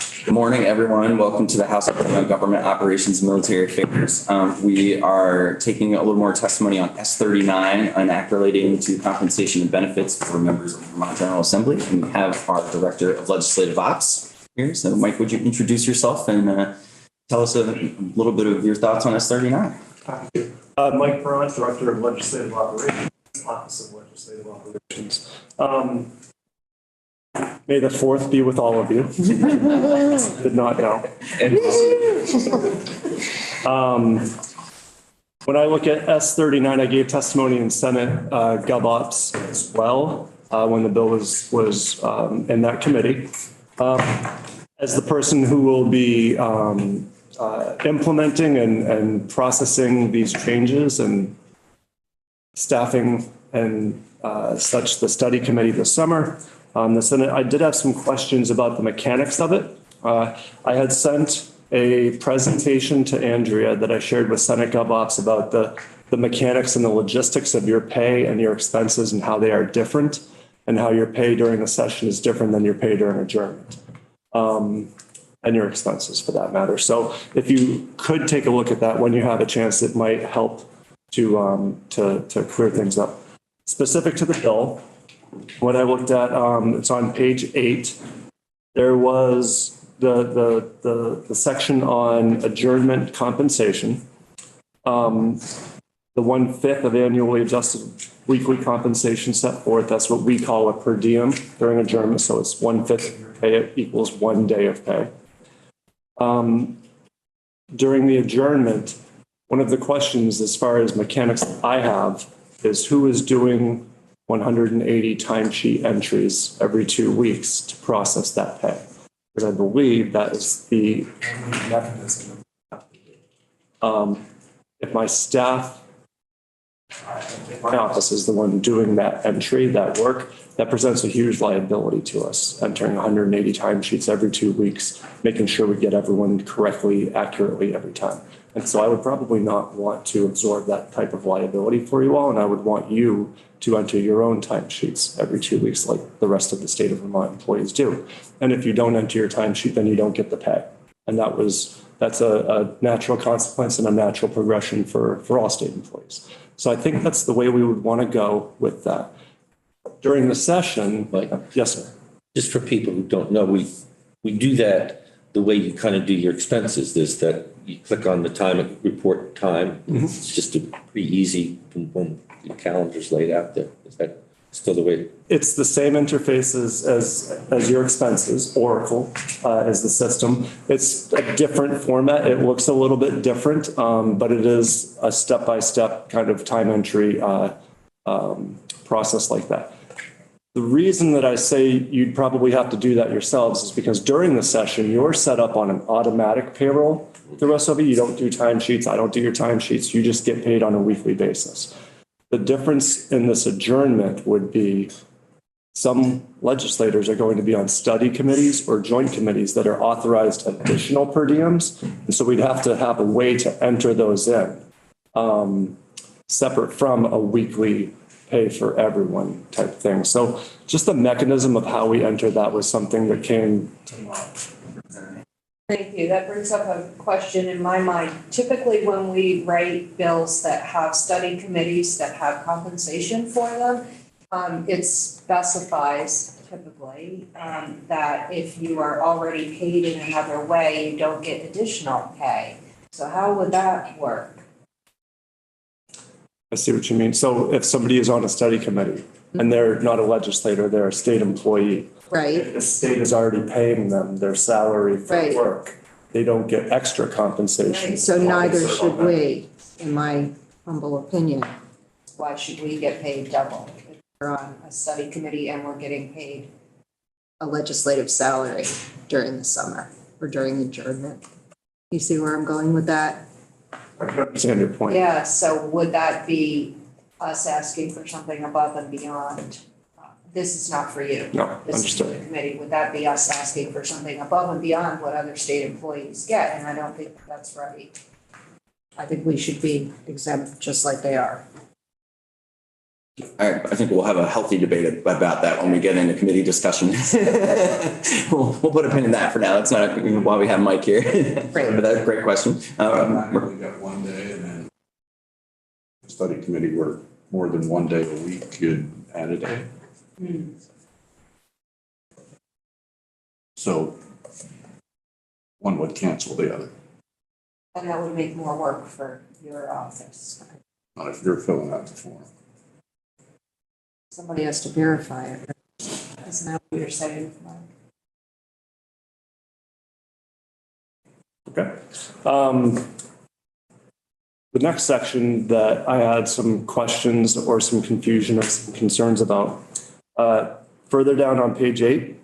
Good morning, everyone. Welcome to the House of Government Operations and Military Affairs. We are taking a little more testimony on S39, an act relating to compensation and benefits for members of the Vermont General Assembly. And we have our Director of Legislative Ops here. So, Mike, would you introduce yourself and tell us a little bit of your thoughts on S39? Thank you. Mike Perron, Director of Legislative Operations, Office of Legislative Operations. May the 4th be with all of you. Did not know. When I look at S39, I gave testimony in Senate GovOps as well when the bill was in that committee. As the person who will be implementing and processing these changes and staffing and such the study committee this summer, the Senate, I did have some questions about the mechanics of it. I had sent a presentation to Andrea that I shared with Senate GovOps about the mechanics and the logistics of your pay and your expenses and how they are different and how your pay during a session is different than your pay during adjournment. And your expenses for that matter. So if you could take a look at that when you have a chance, it might help to clear things up. Specific to the bill, what I looked at, it's on page 8. There was the section on adjournment compensation. The 1/5 of annually adjusted weekly compensation set forth. That's what we call a per diem during adjournment. So it's 1/5 of your pay equals 1 day of pay. During the adjournment, one of the questions as far as mechanics I have is who is doing 180 timesheet entries every 2 weeks to process that pay? Because I believe that is the mechanism. If my staff, my office is the one doing that entry, that work, that presents a huge liability to us, entering 180 timesheets every 2 weeks, making sure we get everyone correctly, accurately every time. And so I would probably not want to absorb that type of liability for you all, and I would want you to enter your own timesheets every 2 weeks like the rest of the state of Vermont employees do. And if you don't enter your timesheet, then you don't get the pay. And that's a natural consequence and a natural progression for all state employees. So I think that's the way we would want to go with that. During the session, yes, sir. Just for people who don't know, we do that the way you kind of do your expenses. There's that you click on the time, report time. Mm-hmm. It's just a pretty easy, boom, boom, your calendar's laid out there. Is that still the way? It's the same interfaces as your expenses. Oracle is the system. It's a different format. It looks a little bit different, but it is a step-by-step kind of time entry process like that. The reason that I say you'd probably have to do that yourselves is because during the session, you're set up on an automatic payroll through SOV. You don't do timesheets. I don't do your timesheets. You just get paid on a weekly basis. The difference in this adjournment would be some legislators are going to be on study committees or joint committees that are authorized additional per diems. And so we'd have to have a way to enter those in separate from a weekly pay for everyone type thing. So just the mechanism of how we enter that was something that came to mind. Thank you. That brings up a question in my mind. Typically, when we write bills that have study committees that have compensation for them, it specifies typically that if you are already paid in another way, you don't get additional pay. So how would that work? I see what you mean. So if somebody is on a study committee and they're not a legislator, they're a state employee. Right. The state is already paying them their salary for work. They don't get extra compensation. Right. So neither should we, in my humble opinion. Why should we get paid double if we're on a study committee and we're getting paid A legislative salary during the summer or during adjournment? You see where I'm going with that? I can understand your point. Yeah, so would that be us asking for something above and beyond? This is not for you. No, This understood. is for the committee. Would that be us asking for something above and beyond what other state employees get? And I don't think that's right. I think we should be exempt just like they are. I think we'll have a healthy debate about that when we get into committee discussion. We'll put a pin in that for now. That's not why we have Mike here. Great. But that's a great question. Automatically got one day, and then the study committee work more than one day a week, you'd add a day. So one would cancel the other, And that would make more work for your office. not if you're filling out the form. Somebody has to verify it. Isn't that what you're saying, Mike? Okay. The next section that I had some questions or some confusion or some concerns about, further down on page 8,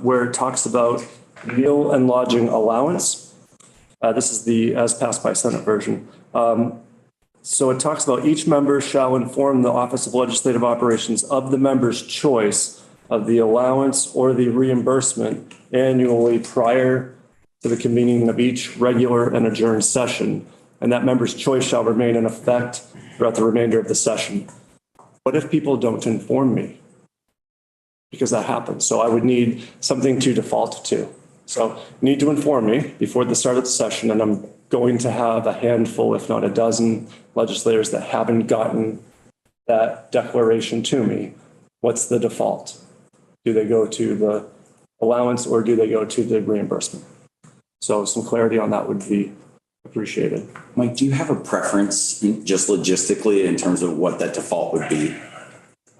where it talks about meal and lodging allowance. This is the as passed by Senate version. So it talks about each member shall inform the Office of Legislative Operations of the member's choice of the allowance or the reimbursement annually prior to the convening of each regular and adjourned session. And that member's choice shall remain in effect throughout the remainder of the session. What if people don't inform me? Because that happens. So I would need something to default to. So you need to inform me before the start of the session, and I'm going to have a handful, if not a dozen, legislators that haven't gotten that declaration to me. What's the default? Do they go to the allowance or do they go to the reimbursement? So some clarity on that would be appreciated. Mike, do you have a preference just logistically in terms of what that default would be?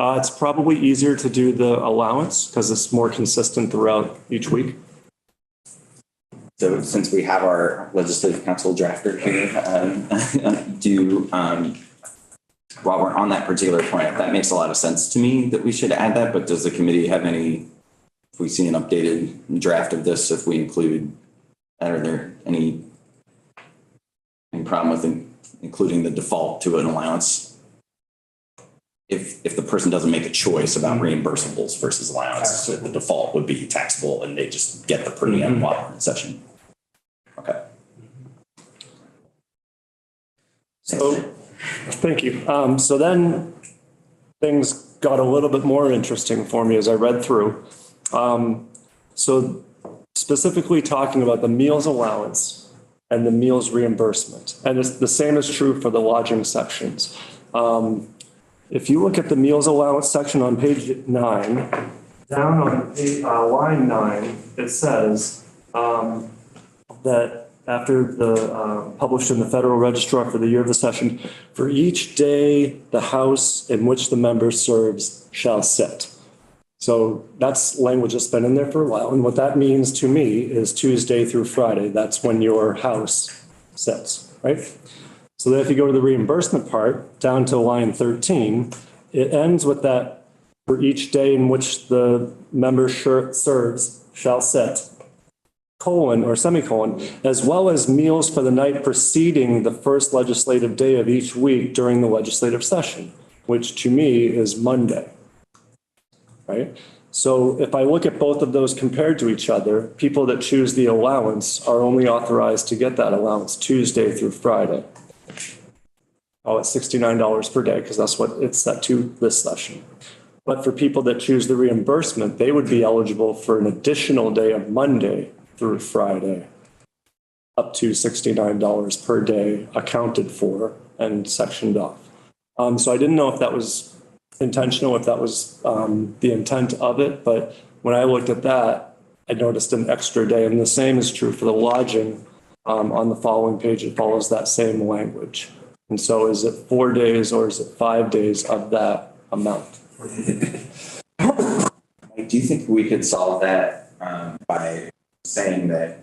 It's probably easier to do the allowance because it's more consistent throughout each week. So since we have our legislative council drafter here, while we're on that particular point, that makes a lot of sense to me that we should add that, but does the committee have any, if we see an updated draft of this, if we include, are there any problem with including the default to an allowance? If the person doesn't make a choice about reimbursables versus allowance, so the default would be taxable and they just get the per diem while we're in session. Okay. So, thank you. So then things got a little bit more interesting for me as I read through. So specifically talking about the meals allowance and the meals reimbursement. And it's the same is true for the lodging sections. If you look at the meals allowance section on page 9, down on line 9, it says that after the published in the Federal Register for the year of the session, for each day the house in which the member serves shall sit. So that's language that's been in there for a while. And what that means to me is Tuesday through Friday. That's when your house sits, right? So then if you go to the reimbursement part, down to line 13, it ends with that for each day in which the member serves shall sit, colon or semicolon, as well as meals for the night preceding the first legislative day of each week during the legislative session, which to me is Monday, right? So if I look at both of those compared to each other, people that choose the allowance are only authorized to get that allowance Tuesday through Friday. Oh, it's $69 per day because that's what it's set to this session. But for people that choose the reimbursement, they would be eligible for an additional day of Monday through Friday, up to $69 per day accounted for and sectioned off. So I didn't know if that was intentional, if that was the intent of it, but when I looked at that, I noticed an extra day. And the same is true for the lodging. On the following page, it follows that same language. And so is it 4 days or is it 5 days of that amount? Do you think we could solve that by saying that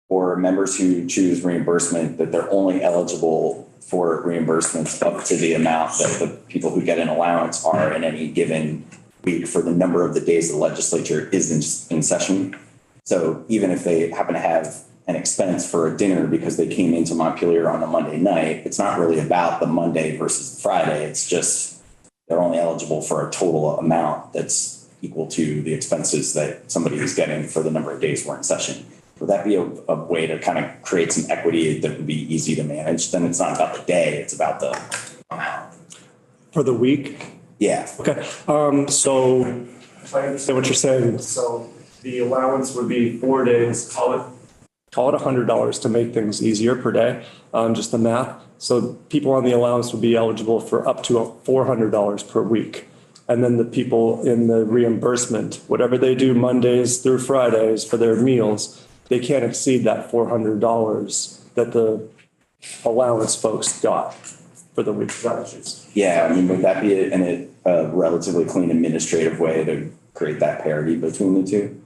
for members who choose reimbursement, that they're only eligible for reimbursements up to the amount that the people who get an allowance are in any given week for the number of the days the legislature is in session? So even if they happen to have an expense for a dinner because they came into Montpelier on a Monday night, it's not really about the Monday versus the Friday. It's just they're only eligible for a total amount that's equal to the expenses that somebody is getting for the number of days we're in session. Would that be a way to kind of create some equity that would be easy to manage? Then it's not about the day, it's about the amount. For the week? Yeah. Okay, so if I understand what you're saying, so the allowance would be 4 days, call it $100 to make things easier per day, just the math. So people on the allowance would be eligible for up to $400 per week. And then the people in the reimbursement, whatever they do Mondays through Fridays for their meals, they can't exceed that $400 that the allowance folks got for the week. Is that what you're saying? Yeah, I mean, would that be a relatively clean administrative way to create that parity between the two?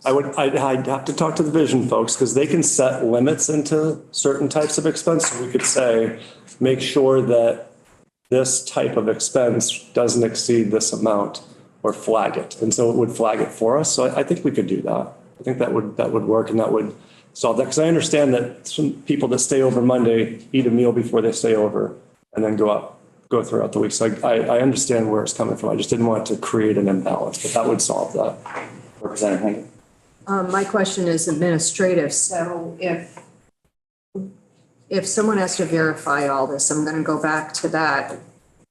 I'd have to talk to the vision folks because they can set limits into certain types of expense. So we could say, make sure that this type of expense doesn't exceed this amount or flag it. And so it would flag it for us. So I think we could do that. I think that would work and that would solve that. Because I understand that some people that stay over Monday eat a meal before they stay over and then go throughout the week. So I understand where it's coming from. I just didn't want to create an imbalance, but that would solve that. Representative Henke? My question is administrative. So if someone has to verify all this, I'm going to go back to that.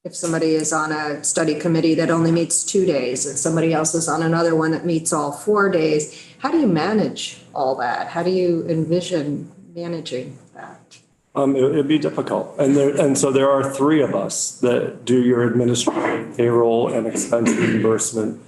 If somebody is on a study committee that only meets 2 days and somebody else is on another one that meets all 4 days, how do you manage all that? How do you envision managing that? It'd be difficult. And so there are 3 of us that do your administrative, payroll, and expense reimbursement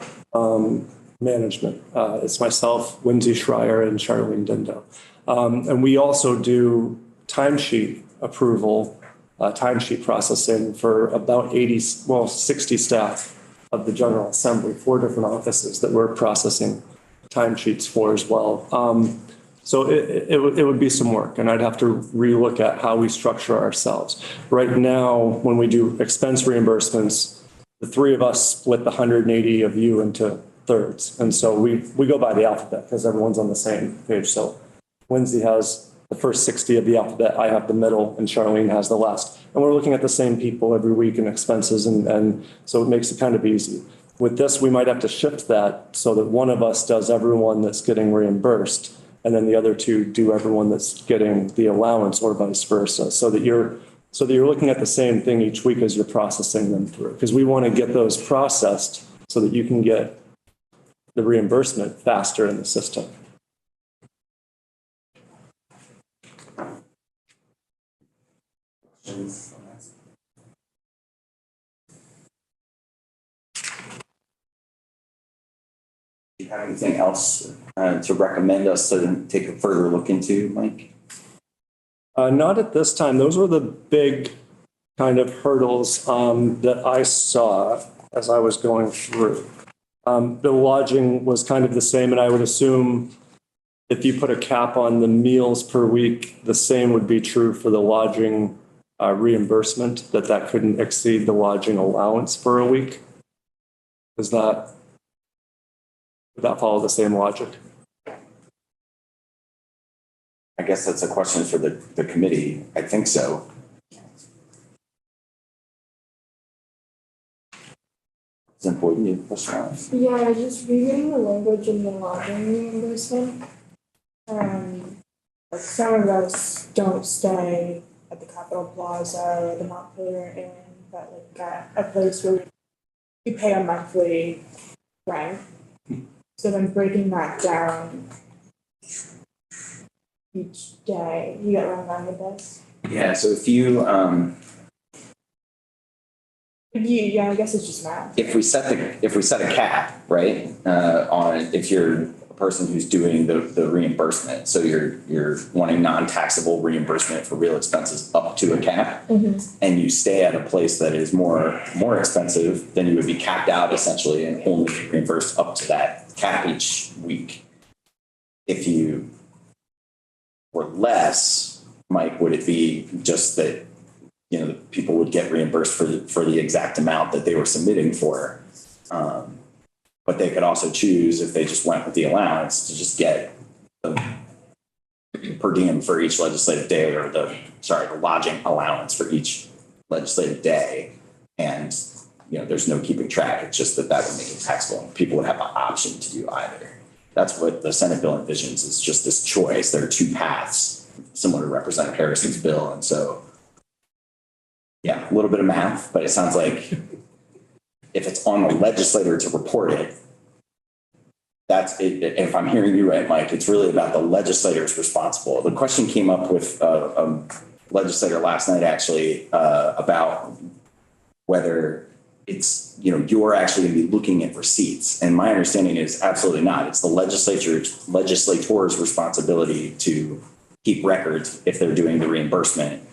management. It's myself, Lindsay Schreier, and Charlene Dindo. And we also do timesheet approval, timesheet processing for about 60 staff of the General Assembly, 4 different offices that we're processing timesheets for as well. So it would be some work, and I'd have to relook at how we structure ourselves. Right now, when we do expense reimbursements, the 3 of us split the 180 of you into thirds. And so we go by the alphabet because everyone's on the same page. So Lindsay has the first 60 of the alphabet, I have the middle, and Charlene has the last. And we're looking at the same people every week in expenses, and so it makes it kind of easy. With this, we might have to shift that so that one of us does everyone that's getting reimbursed, and then the other 2 do everyone that's getting the allowance, or vice versa, so that you're looking at the same thing each week as you're processing them through. Because we want to get those processed so that you can get the reimbursement faster in the system. Do you have anything else to recommend us to take a further look into, Mike? Not at this time. Those were the big kind of hurdles that I saw as I was going through. The lodging was kind of the same, and I would assume if you put a cap on the meals per week, the same would be true for the lodging reimbursement, that couldn't exceed the lodging allowance for a week. Would that follow the same logic? I guess that's a question for the committee. I think so. Simple, you need to push on. Yeah, just reading the language in the lodging reimbursement. Like some of us don't stay at the Capitol Plaza or the Montpelier Inn, but like at a place where we pay a monthly rent. So then breaking that down each day, you get run down with this. Yeah, so if you, Yeah, I guess it's just math. if we set a cap, right, on if you're a person who's doing the reimbursement, so you're wanting non-taxable reimbursement for real expenses up to a cap, and you stay at a place that is more expensive, then you would be capped out essentially and only reimbursed up to that cap each week. If you were less, Mike, would it be just that the people would get reimbursed for the exact amount that they were submitting for? But they could also choose, if they just went with the allowance, to just get the per diem for each legislative day, or the lodging allowance for each legislative day. And, there's no keeping track. It's just that would make it taxable. People would have an option to do either. That's what the Senate bill envisions, is just this choice. There are 2 paths, similar to Representative Harrison's bill. And so Yeah, a little bit of math, but it sounds like if it's on the legislator to report it, that's it. If I'm hearing you right, Mike, it's really about the legislator's responsible. The question came up with a legislator last night, actually, about whether it's, you're actually going to be looking at receipts. And my understanding is absolutely not. It's the legislator's responsibility to keep records if they're doing the reimbursement.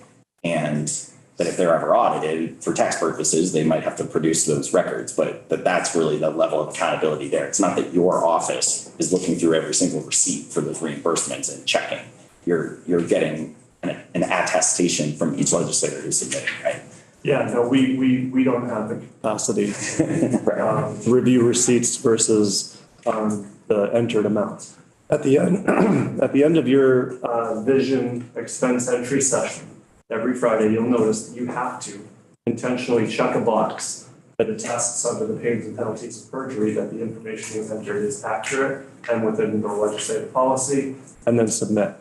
And that if they're ever audited for tax purposes, they might have to produce those records. But that's really the level of accountability there. It's not that your office is looking through every single receipt for those reimbursements and checking. You're getting an attestation from each legislator who's submitting, right? Yeah, no, we don't have the capacity Right. to review receipts versus the entered amounts. At the end of your vision expense entry session, every Friday, you'll notice that you have to intentionally check a box that attests under the pains and penalties of perjury that the information you've entered is accurate and within the legislative policy, and then submit.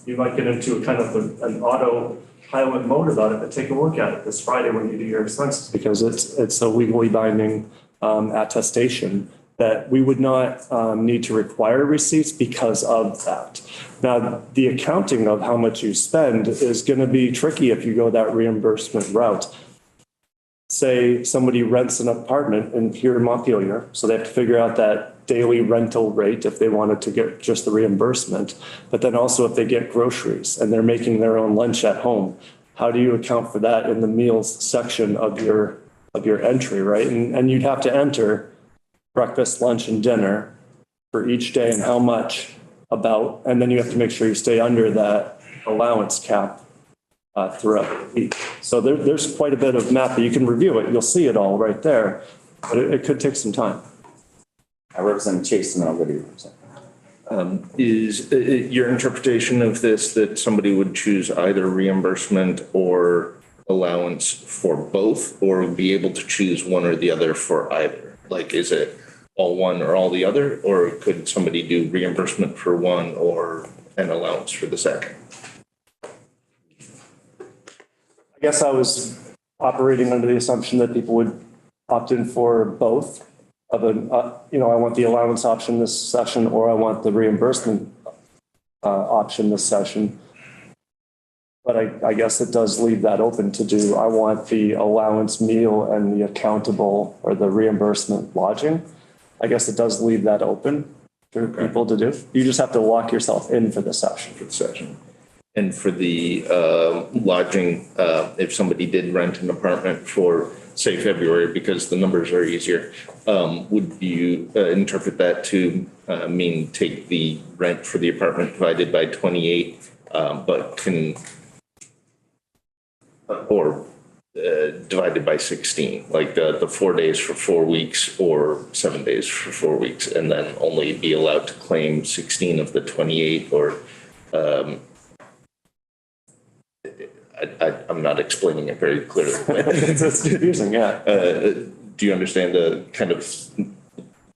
You might get into a kind of an autopilot mode about it, but take a look at it this Friday when you do your expenses, because it's a legally binding attestation that we would not need to require receipts because of that. Now, the accounting of how much you spend is going to be tricky if you go that reimbursement route. Say somebody rents an apartment in here in Montpelier, so they have to figure out that daily rental rate if they wanted to get just the reimbursement. But then also if they get groceries and they're making their own lunch at home, how do you account for that in the meals section of your entry, right? And you'd have to enter breakfast, lunch, and dinner for each day and how much about, and then you have to make sure you stay under that allowance cap throughout the week. So there's quite a bit of math that you can review it. You'll see it all right there, but it could take some time. I represent Chase and then I'll go to you. Is your interpretation of this that somebody would choose either reimbursement or allowance for both, or be able to choose one or the other for either? Like, is it all one or all the other, or could somebody do reimbursement for one or an allowance for the second? I guess I was operating under the assumption that people would opt in for both of an, I want the allowance option this session, or I want the reimbursement option this session. But I guess it does leave that open to do, I want the allowance meal and the accountable or the reimbursement lodging. I guess it does leave that open for people to do. You just have to lock yourself in for the session. For the session. And for the lodging, if somebody did rent an apartment for, say, February, because the numbers are easier, would you interpret that to mean take the rent for the apartment divided by 28, but can, or divided by 16, like the 4 days for 4 weeks or 7 days for 4 weeks, and then only be allowed to claim 16 of the 28, or I'm not explaining it very clearly. It's confusing, yeah. Do you understand the kind of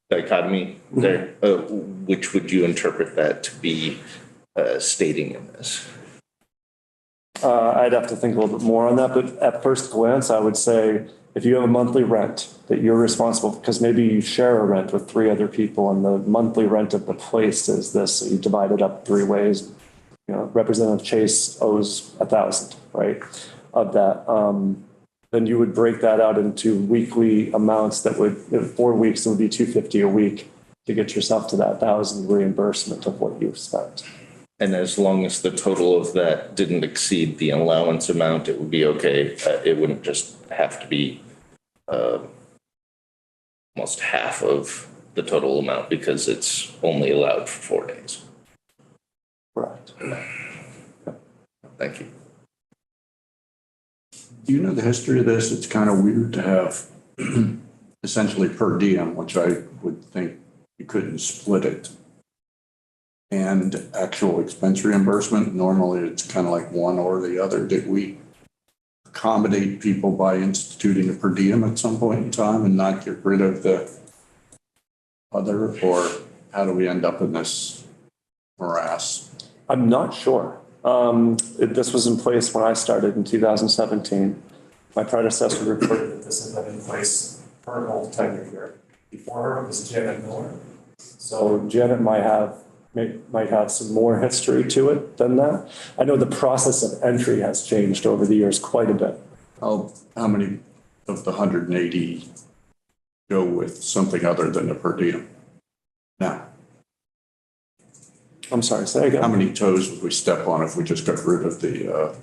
dichotomy there? Which would you interpret that to be stating in this? I'd have to think a little bit more on that, but at first glance, I would say if you have a monthly rent that you're responsible, because maybe you share a rent with 3 other people and the monthly rent of the place is this, so you divide it up 3 ways. Representative Chase owes 1,000, right? Of that, then you would break that out into weekly amounts that would, in 4 weeks, it would be $250 a week to get yourself to that 1,000 reimbursement of what you've spent. And as long as the total of that didn't exceed the allowance amount, it would be okay. It wouldn't just have to be almost half of the total amount because it's only allowed for 4 days. Correct. Thank you. Do you know the history of this? It's kind of weird to have essentially per diem, which I would think you couldn't split it, and actual expense reimbursement. Normally it's kind of like one or the other. Did we accommodate people by instituting a per diem at some point in time and not get rid of the other, or how do we end up in this morass? I'm not sure. This was in place when I started in 2017. My predecessor reported that this had been in place for her whole tenure here. Before her was Janet Miller. So Janet might have some more history to it than that. I know the process of entry has changed over the years quite a bit. How many of the 180 go with something other than a per diem? Now, I'm sorry, say again. how many toes would we step on if we just got rid of the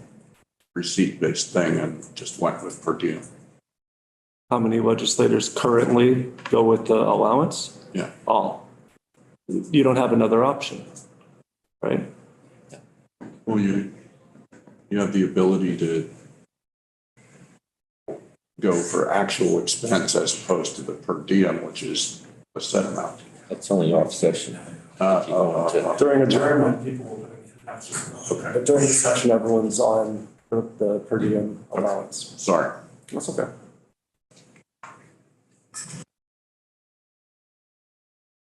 receipt-based thing and just went with per diem? How many legislators currently go with the allowance? Yeah. All. You don't have another option, right? Well, you have the ability to go for actual expense as opposed to the per diem, which is a set amount. That's only off session. During adjournment, people will. Okay. But during the session, everyone's on the per diem allowance. Sorry. That's okay.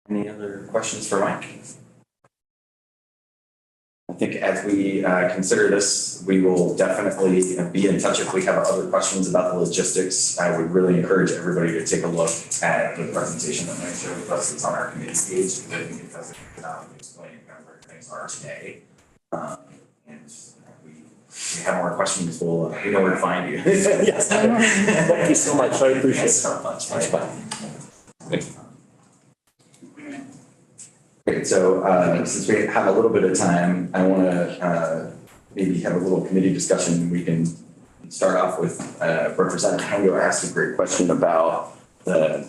Any other questions for Mike? I think as we consider this, we will definitely be in touch if we have other questions about the logistics. I would really encourage everybody to take a look at the presentation that Mike showed with us. It's on our committee page, because I think it does a good job of explaining kind of where things are today. And we have more questions, we know where to find you. Yes. Thank you so much. I appreciate it. Thanks so much. Bye. Great, so since we have a little bit of time, I want to maybe have a little committee discussion. We can start off with Representative Hango asked a great question about the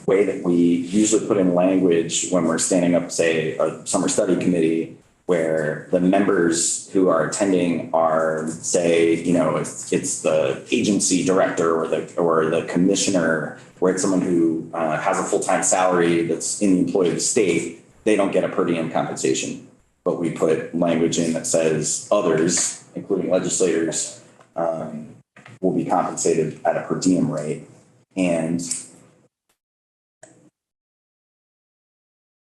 way that we usually put in language when we're standing up, say, a summer study committee, where the members who are attending are, say, you know, it's the agency director or the commissioner, where it's someone who has a full-time salary that's in the employ of the state. They don't get a per diem compensation, but we put language in that says others, including legislators, will be compensated at a per diem rate. And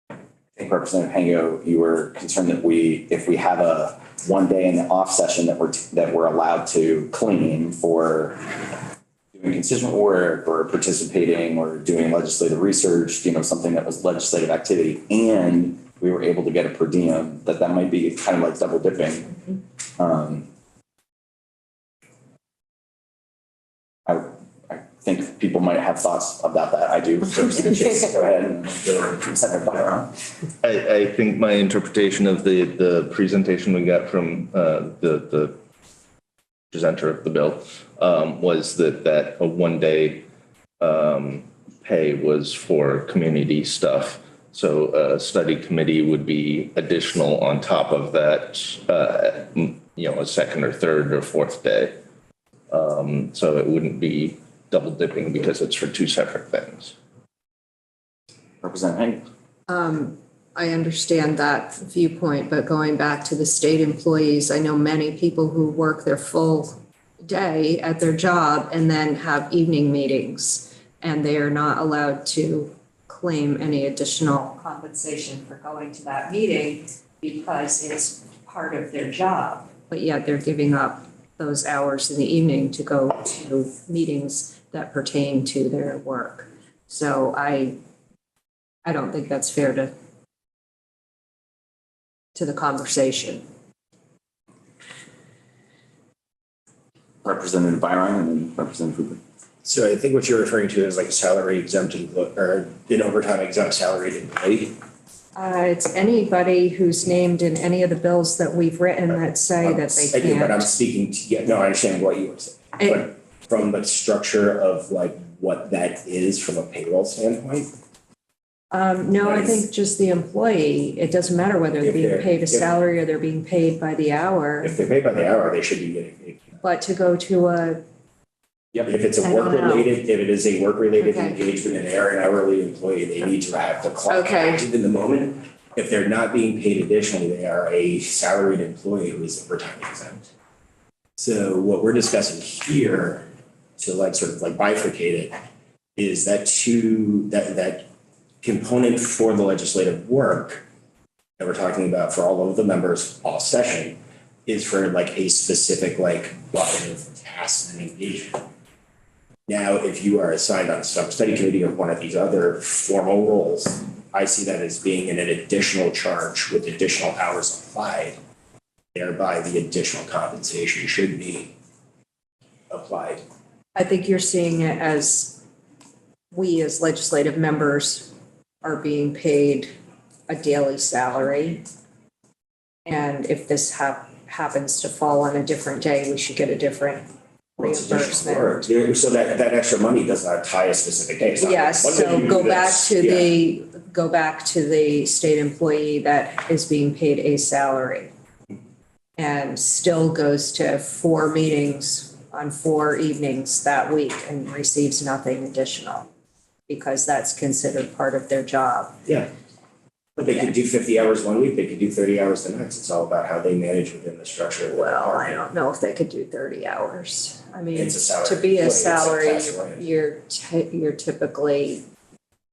I think Representative Hango, you were concerned that if we have a 1 day in the off session that we're allowed to clean for doing constituent work or participating or doing legislative research, you know, something that was legislative activity, and we were able to get a per diem, that might be kind of like double dipping. I think people might have thoughts about that. I do. So go ahead and send it around. I think my interpretation of the presentation we got from the presenter of the bill was that a 1 day pay was for community stuff. So a study committee would be additional on top of that, you know, a second or third or fourth day. So it wouldn't be double dipping because it's for two separate things. Representative Hango. I understand that viewpoint, but going back to the state employees, I know many people who work their full day at their job and then have evening meetings, and they are not allowed to claim any additional compensation for going to that meeting because it's part of their job, but yet they're giving up those hours in the evening to go to meetings that pertain to their work. So I don't think that's fair to the conversation. Representative Byron and then Representative Hooper. So I think what you're referring to is like a salary exempt or an overtime exempt salaried employee. It's anybody who's named in any of the bills that we've written that say that they I do, but I'm can't. speaking to, yeah, no, I understand what you were saying. But from the structure of like what that is from a payroll standpoint. No, I think just the employee, it doesn't matter whether they're If being they're- paid a if- salary or they're being paid by the hour, If they're paid by the hour, they should be getting paid. but to go to a, Yep, if it's a I don't know. work-related, if it is a work-related Okay. engagement and they're an hourly employee, they need to have the clock Okay. active in the moment. If they're not being paid additionally, they are a salaried employee who is overtime exempt. So what we're discussing here, to like sort of like bifurcate it, is that that component for the legislative work that we're talking about for all of the members all session is for like a specific like bucket of tasks and engagement. Now, if you are assigned on some study committee or one of these other formal roles, I see that as being an additional charge with additional hours applied. Thereby, the additional compensation should be applied. I think you're seeing it as we as legislative members are being paid a daily salary. And if this happens to fall on a different day, we should get a different reimbursement. Or, so that extra money does not tie a specific day. It's not like, Yes, one day so you go do back this. to Yeah. go back to the state employee that is being paid a salary and still goes to 4 meetings on 4 evenings that week and receives nothing additional because that's considered part of their job. Yeah. But they could do 50 hours one week, they could do 30 hours the next. It's all about how they manage within the structure of the Well, I department. don't know if they could do 30 hours. I mean, It's a salary. to be a It's a salary, tax rate. you're typically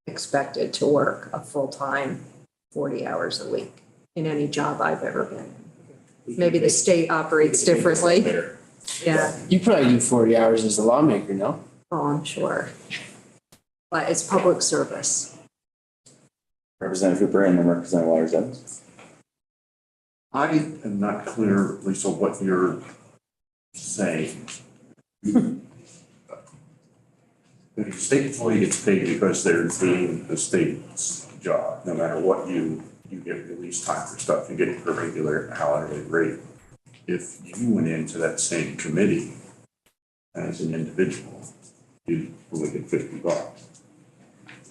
expected to work a full-time 40 hours a week in any job I've ever been in. Maybe the state operates differently. Yeah, You probably do 40 hours as a lawmaker, no? oh, I'm sure. But it's public service. Representative Hooper and then Representative Waters Evans. I am not clear, Lisa, what you're saying. If a state employee gets paid because they're doing the state's job, no matter what you get release time for stuff, you get a regular hourly rate. If you went into that same committee as an individual, you'd only get $50.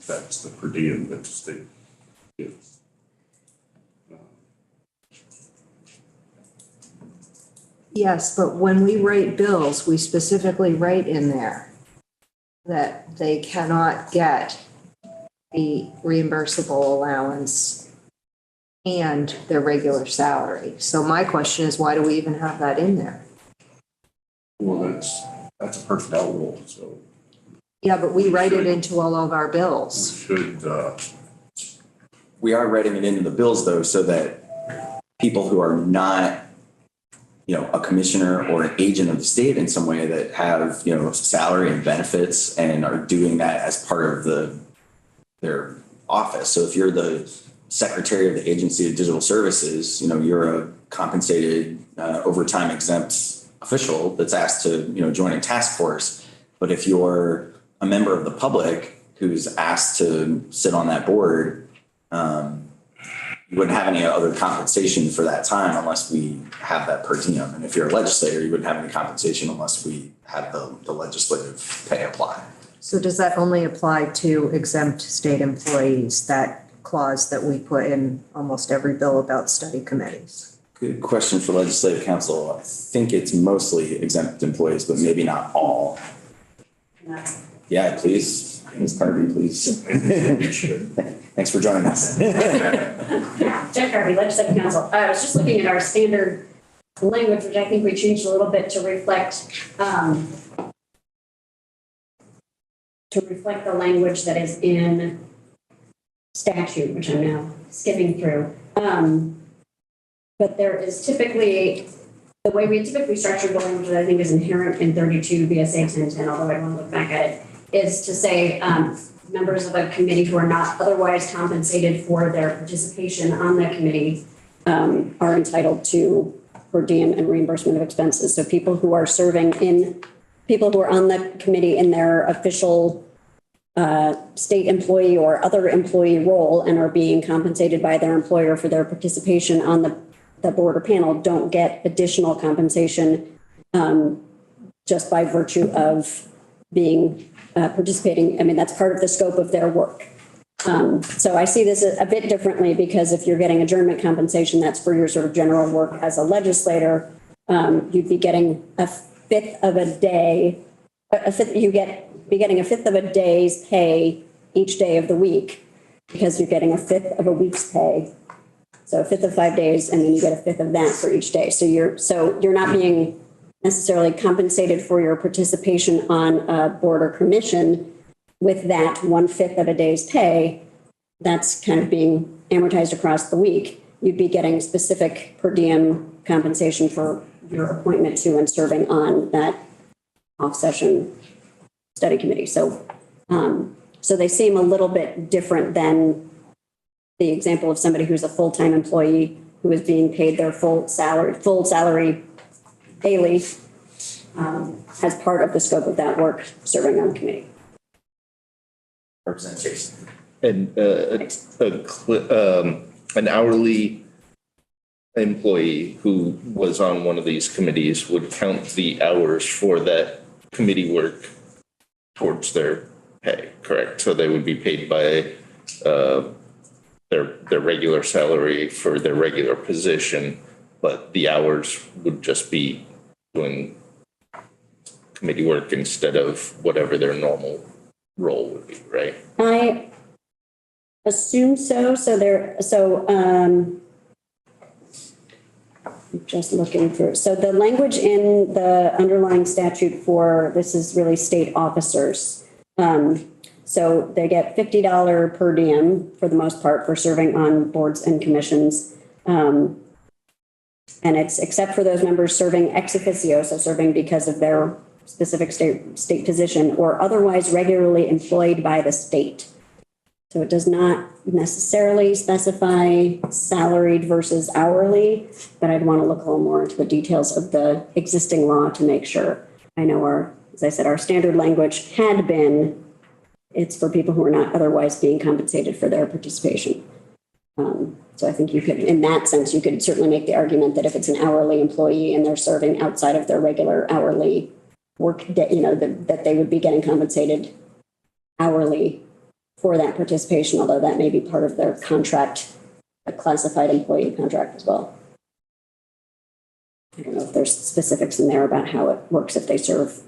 That's the per diem that the state gives. Yes, but when we write bills, we specifically write in there that they cannot get the reimbursable allowance and their regular salary. So my question is, why do we even have that in there? Well, that's a personnel rule, so Yeah, but we write it into all of our we bills. should, We are writing it into the bills though, so that people who are not, a commissioner or an agent of the state in some way that have, salary and benefits and are doing that as part of their office. So if you're the secretary of the Agency of Digital Services, you're a compensated, overtime exempt official that's asked to, join a task force. But if you're a member of the public who's asked to sit on that board, you wouldn't have any other compensation for that time unless we have that per diem. And if you're a legislator, you wouldn't have any compensation unless we had the legislative pay apply. So does that only apply to exempt state employees, that clause that we put in almost every bill about study committees? Good question for legislative council. I think it's mostly exempt employees, but maybe not all. Yeah, please. Ms. Carvey, please. Thanks for joining us. Jeff Harvey, Legislative Council. I was just looking at our standard language, which I think we changed a little bit to reflect the language that is in statute, which I'm now skimming through. But there is typically, the way we typically structure the language that I think is inherent in 32 VSA 1010, although I want to look back at it, is to say members of a committee who are not otherwise compensated for their participation on that committee are entitled to per diem and reimbursement of expenses. So people who are people who are on the committee in their official state employee or other employee role and are being compensated by their employer for their participation on the board or panel don't get additional compensation just by virtue of being participating. I mean, that's part of the scope of their work. So I see this a bit differently because if you're getting adjournment compensation, that's for your sort of general work as a legislator. You'd be getting a fifth of a day, be getting a fifth of a day's pay each day of the week because you're getting a fifth of a week's pay. So a fifth of 5 days, and then you get a fifth of that for each day. So you're not being necessarily compensated for your participation on a board or commission with that 1/5 of a day's pay. That's kind of being amortized across the week. You'd be getting specific per diem compensation for your appointment to and serving on that off-session study committee. So, so they seem a little bit different than the example of somebody who's a full-time employee who is being paid their full salary daily, as part of the scope of that work, serving on the committee. Representative Chase. And an hourly employee who was on one of these committees would count the hours for that committee work towards their pay, correct? So they would be paid by their regular salary for their regular position, but the hours would just be doing committee work instead of whatever their normal role would be, right? I assume so. I'm just looking for, so the language in the underlying statute for, this is really state officers. So they get $50 per diem for the most part for serving on boards and commissions. And it's except for those members serving ex officio, so serving because of their specific state position or otherwise regularly employed by the state. So it does not necessarily specify salaried versus hourly, but I'd want to look a little more into the details of the existing law to make sure. I know as I said, our standard language had been, it's for people who are not otherwise being compensated for their participation. So I think you could, in that sense, you could certainly make the argument that if it's an hourly employee and they're serving outside of their regular hourly work day, that they would be getting compensated hourly for that participation, although that may be part of their contract, a classified employee contract as well. I don't know if there's specifics in there about how it works if they serve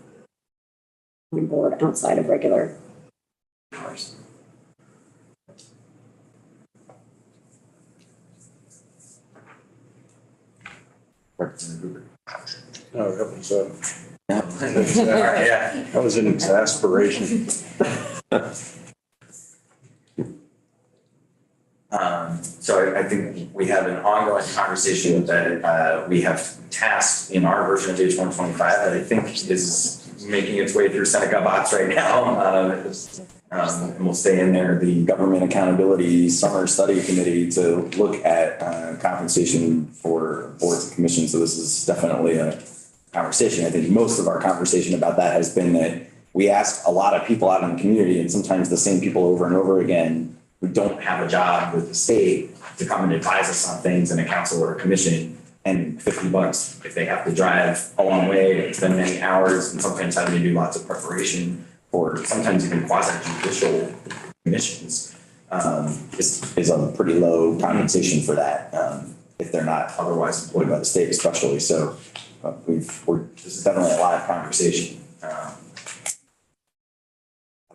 on board outside of regular hours. Representative Hoover. No, that was, Yeah. that was an exasperation. So I think we have an ongoing conversation that we have tasked in our version of H-125 that I think is making its way through Seneca bots right now. And we'll stay in there, the Government Accountability Summer Study Committee to look at compensation for boards and commissions. So this is definitely a conversation. I think most of our conversation about that has been that we ask a lot of people out in the community and sometimes the same people over and over again who don't have a job with the state to come and advise us on things in a council or a commission, and $50 if they have to drive a long way and spend many hours and sometimes having to do lots of preparation or sometimes even quasi-judicial commissions is a pretty low compensation for that if they're not otherwise employed by the state especially. So this is definitely a live conversation.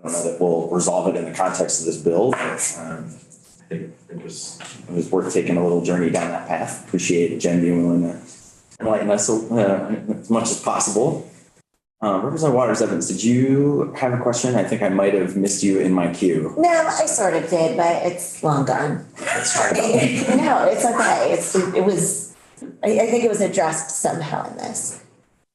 I don't know that we'll resolve it in the context of this bill, but I think it was worth taking a little journey down that path. Appreciate Jen being willing to enlighten us as much as possible. Representative Waters Evans, did you have a question? I think I might have missed you in my queue. No, I sort of did, but it's long gone. Sorry about that. No, it's okay. I think it was addressed somehow in this.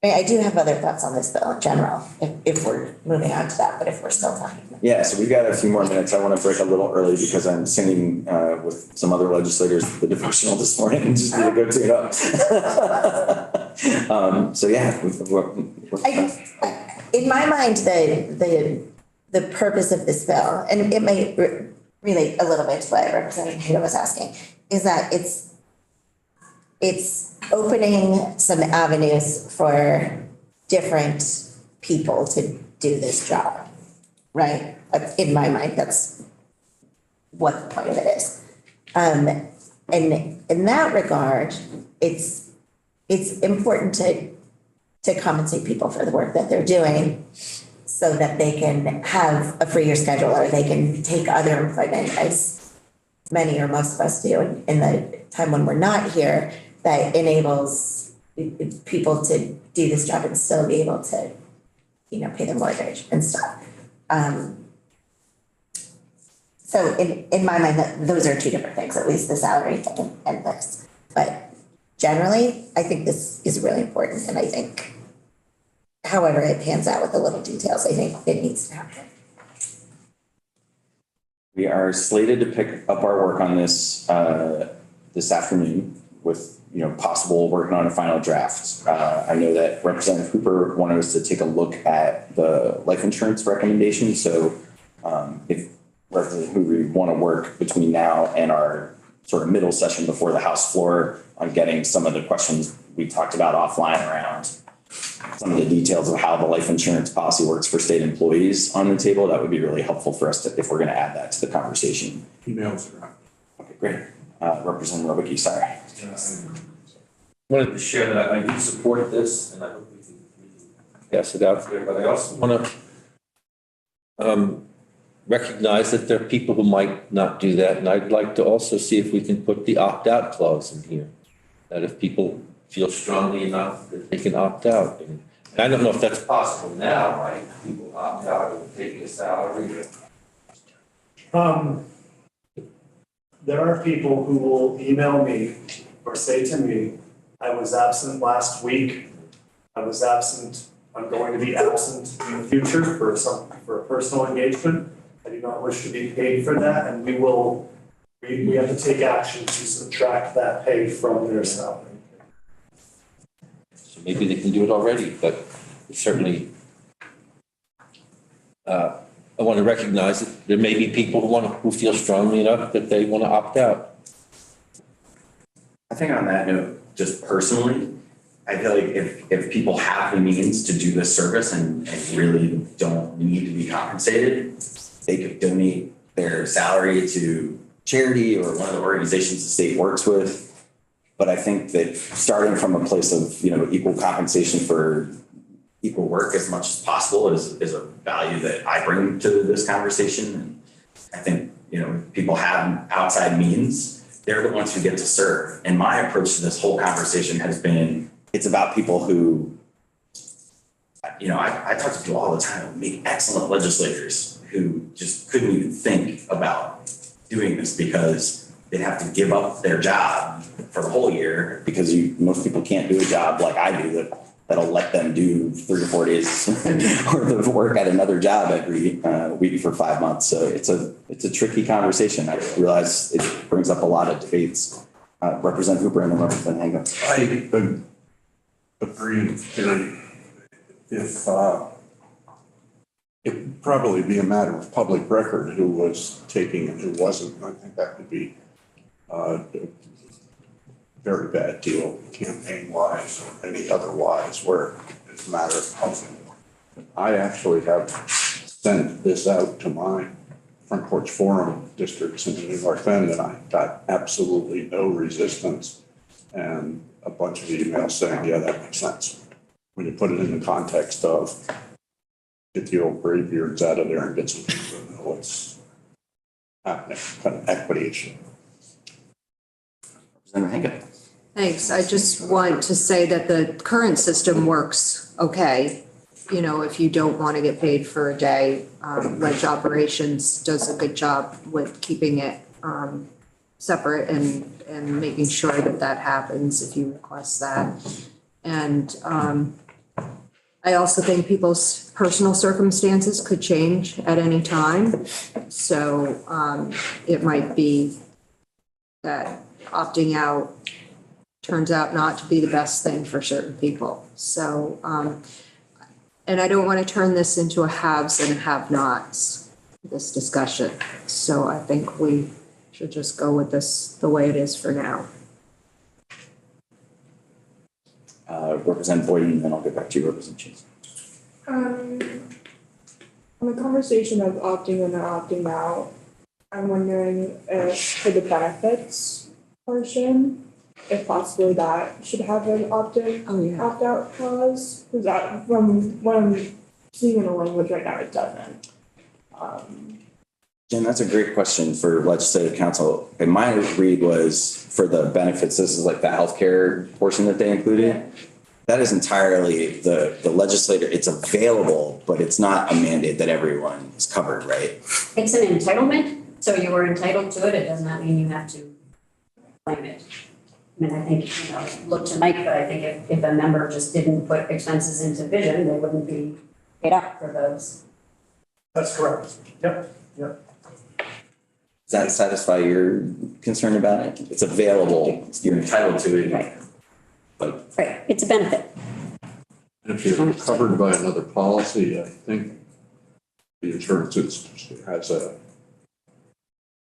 I do have other thoughts on this bill in general, if we're moving on to that, but if we're still talking. Yeah, so we've got a few more minutes. I want to break a little early because I'm singing with some other legislators the devotional this morning and just need to go tune up. So yeah. In my mind, the purpose of this bill, and it may relate a little bit to what Representative Hader was asking, is that it's opening some avenues for different people to do this job, right? In my mind, that's what the point of it is. And in that regard, it's important to compensate people for the work that they're doing so that they can have a freer schedule or they can take other employment, as many or most of us do in the time when we're not here, that enables people to do this job and still be able to, pay their mortgage and stuff. So in my mind, those are two different things, at least the salary thing and this. But generally, I think this is really important, and I think however it pans out with the little details, I think it needs to happen. We are slated to pick up our work on this this afternoon with, possible working on a final draft. I know that Representative Hooper wanted us to take a look at the life insurance recommendation. So if Representative Hooper want to work between now and our sort of middle session before the House floor on getting some of the questions we talked about offline around some of the details of how the life insurance policy works for state employees on the table, that would be really helpful for us if we're going to add that to the conversation. Emails are out. Okay, great. Representative Robicki, sorry. Wanted to share that I do support this, and I hope we can pass it out there, but I also want to recognize that there are people who might not do that, and I'd like to also see if we can put the opt-out clause in here, that if people feel strongly enough that they can opt out. And I don't know if that's possible now, right? People opt out of taking a salary. There are people who will email me or say to me, I was absent last week. I was absent. I'm going to be absent in the future for a personal engagement. I do not wish to be paid for that, and we have to take action to subtract that pay from their salary. So maybe they can do it already, but certainly I want to recognize that there may be people who feel strongly enough that they want to opt out. I think on that note, just personally, I feel like if people have the means to do this service and really don't need to be compensated, they could donate their salary to charity or one of the organizations the state works with. But I think that starting from a place of, equal compensation for equal work as much as possible is a value that I bring to this conversation. And I think, if people have outside means, they're the ones who get to serve. And my approach to this whole conversation has been, it's about people who, I talk to people all the time who make excellent legislators who just couldn't even think about doing this because they'd have to give up their job for the whole year because most people can't do a job like I do that'll let them do 3 or 4 days worth of work at another job every week for 5 months. So it's a tricky conversation. I realize it brings up a lot of debates. Representative Hooper and then Representative Hango. I agree. If it'd probably be a matter of public record who was taking and who wasn't. I think that would be a very bad deal, campaign wise or any other wise, where it's a matter of housing. I actually have sent this out to my Front Porch Forum districts in the New North End, and I got absolutely no resistance and a bunch of emails saying, yeah, that makes sense. When you put it in the context of get the old graybeards out of there and get some people to know what's happening, kind of equity issue. Representative Hango. Thanks. I just want to say that the current system works okay. If you don't want to get paid for a day, Ledge Operations does a good job with keeping it separate and making sure that happens if you request that. And I also think people's personal circumstances could change at any time. So it might be that opting out turns out not to be the best thing for certain people. So, and I don't want to turn this into a haves and have-nots, this discussion. So I think we should just go with this the way it is for now. Representative Boyden, and then I'll get back to you, Representative Chase. On the conversation of opting in or opting out, I'm wondering if for the benefits portion, if possibly that should have an opt-in, opt-out clause, because that from what I'm seeing in the language right now, it doesn't. Jen, that's a great question for Legislative Council. And my read was for the benefits, this is like the healthcare portion that they included. Yeah. That is entirely the legislator. It's available, but it's not a mandate that everyone is covered, right? It's an entitlement, so you were entitled to it. It does not mean you have to claim it. I mean, I think, look to Mike, but I think if a member just didn't put expenses into vision, they wouldn't be paid up for those. That's correct. Yep. Does that satisfy your concern about it? It's available, you're entitled to it. Right. But Right, it's a benefit. If you're covered by another policy, I think the insurance has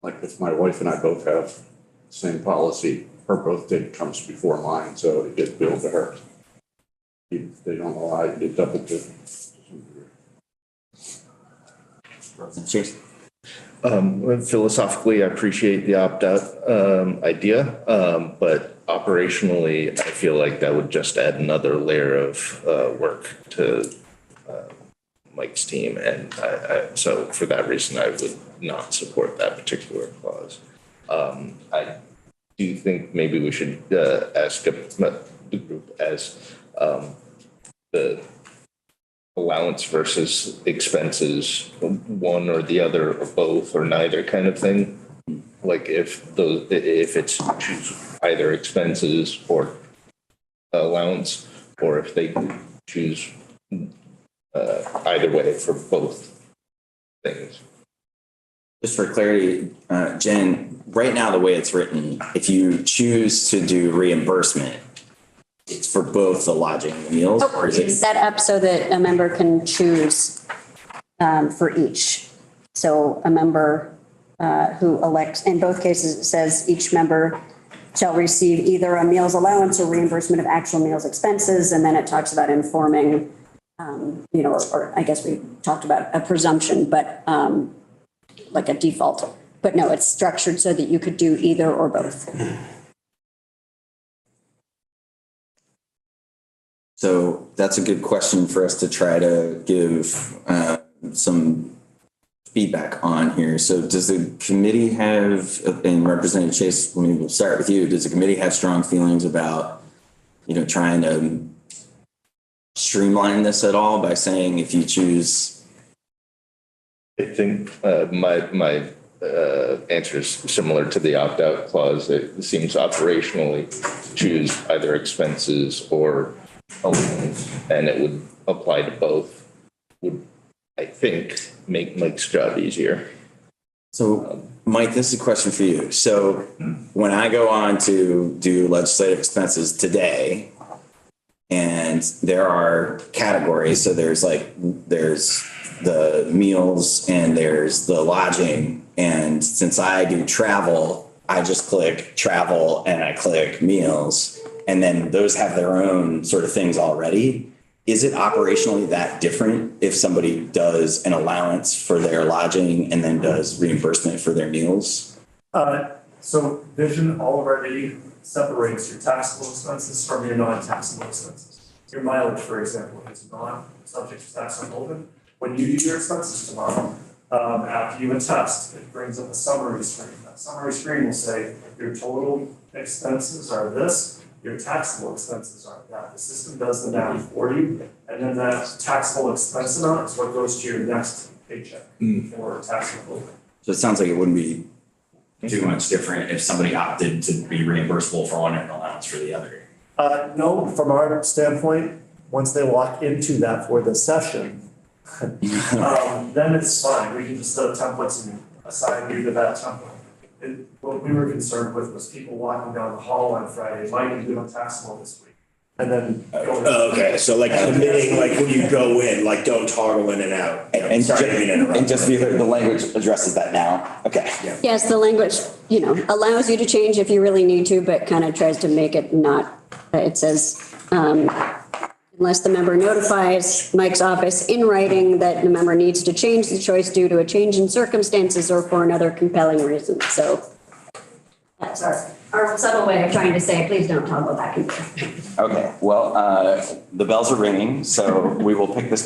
like if my wife and I both have the same policy, her birthday comes before mine, so it gets billed to her. They don't allow you to double dip. Cheers. Philosophically, I appreciate the opt-out idea, but operationally, I feel like that would just add another layer of work to Mike's team, and so for that reason, I would not support that particular clause. I do think maybe we should ask the group as the allowance versus expenses, one or the other or both or neither kind of thing. Like if it's choose either expenses or allowance, or if they choose either way for both things. Just for clarity, Jen, right now, the way it's written, if you choose to do reimbursement, it's for both the lodging and the meals, or is it? It's set up so that a member can choose for each. So a member who elects, in both cases, it says each member shall receive either a meals allowance or reimbursement of actual meals expenses. And then it talks about informing, or I guess we talked about a presumption, but like a default. But no, it's structured so that you could do either or both. So that's a good question for us to try to give some feedback on here. So does the committee have, and Representative Chase, we'll start with you. Does the committee have strong feelings about, trying to streamline this at all by saying if you choose? I think my answer is similar to the opt-out clause. It seems operationally to choose either expenses or allowance, and it would apply to both, would, I think, make Mike's job easier. So, Mike, this is a question for you. So when I go on to do legislative expenses today, and there are categories, so there's the meals and there's the lodging. And since I do travel, I just click travel and I click meals. And then those have their own sort of things already. Is it operationally that different if somebody does an allowance for their lodging and then does reimbursement for their meals? So vision already separates your taxable expenses from your non-taxable expenses. Your mileage, for example, is not subject to tax on Holden. When you do your expenses tomorrow, after you attest, it brings up a summary screen. That summary screen will say your total expenses are this, your taxable expenses are that. The system does the math for you, and then that taxable expense amount is what goes to your next paycheck for taxable. So it sounds like it wouldn't be too much different if somebody opted to be reimbursable for one and allowance for the other. No, from our standpoint, once they walk into that for the session, then it's fine. We can just set templates and assign you to that template. What we were concerned with was people walking down the hall on Friday, might be doing taxable this week. And then. Okay, so like committing, like when you go in, like don't toggle in and out. And Sorry, I didn't mean to interrupt. and just be clear, the language addresses that now. Okay. Yeah. Yes, the language, allows you to change if you really need to, but kind of tries to make it not, it says, unless the member notifies Mike's office in writing that the member needs to change the choice due to a change in circumstances or for another compelling reason. So that's our subtle way of trying to say, please don't toggle back and forth. Okay, well, the bells are ringing, so we will pick this